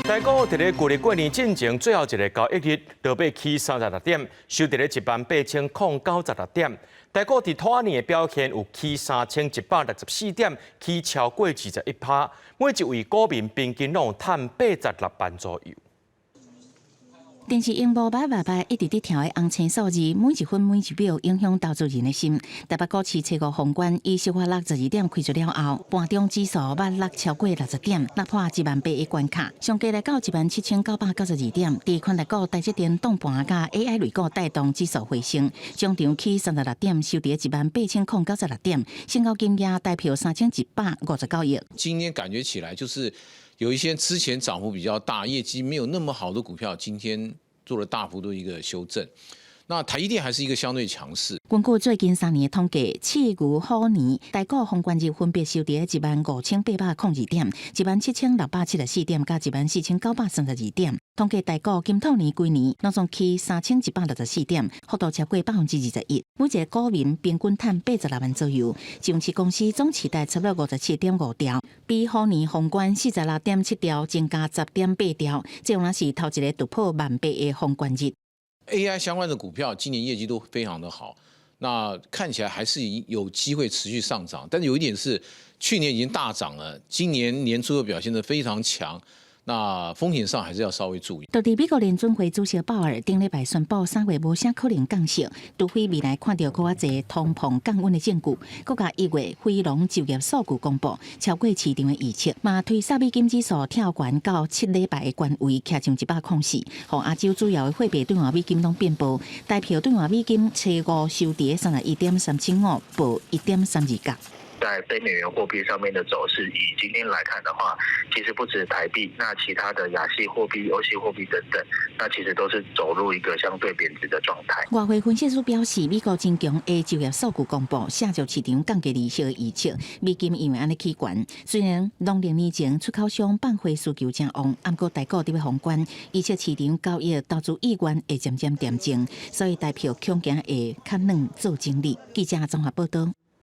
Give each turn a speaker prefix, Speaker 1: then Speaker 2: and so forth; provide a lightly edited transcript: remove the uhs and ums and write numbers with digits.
Speaker 1: 台股伫咧旧历过年进前最后一个交易日，落尾起36点，收伫咧18096点。台股伫拖年的表现有起3164点，起超过21%，每一位股民平均拢赚86万左右。
Speaker 2: 电视荧幕摆一直伫跳的红青数字，每一分每一秒影响投资人的心。台北股市初五封关以1862点开出了后，盘中指数落超过60点，突破18000的关卡，上加来到17992点。第款台股台积电动盘甲 AI 类股带动指数回升，中场起36点，收伫18096点，成交金额大票3159亿。
Speaker 3: 今天感觉起来就是有一些之前涨幅比较大、业绩没有那么好的股票，今天做了大幅度一个修正。那台积电还是一个相对强势。
Speaker 2: 根据最近3年的统计，4牛虎年台股封关日分别收伫15802点、17674点、甲14932点。统计台股金兔年规年拢总起3164点，幅度超过21%。每一个股民平均赚86万左右。上市公司总期待出了57.5条，比虎年封关46.7条增加10.8条，这若是头一个突破18000的封关日。
Speaker 3: AI 相关的股票今年业绩都非常的好，那看起来还是有机会持续上涨。但是有一点是，去年已经大涨了，今年年初又表现得非常强。那风险上还是要稍微注意。
Speaker 2: 到底美国联准会主席鲍尔顶礼拜宣布3月无啥可能降息，除非未来看到更加侪通膨降温的证据，国家1月非农就业数据公布超过市场的预测，嘛推杀美金指数跳悬到7礼拜的关位，徛上104，和亚洲主要的货币兑换美金拢变薄，代表兑换美金初五收伫31.375，报1.32角。
Speaker 4: 在非美元货币上面的走势，以今天来看的话，其实不止台币，那其他的亚系货币、欧系货币等等，那其实都是走入一个相对贬值的状态。
Speaker 2: 外汇分析师表示，美国真强的就业数据公布，下就市场降低利息的预测，美金因为安尼起悬。虽然农历年前出口商办货需求真旺，不过台股伫要封关，而且市场交易投资意愿会渐渐恬静，所以代表恐惊会较软做整理。记者综合报道。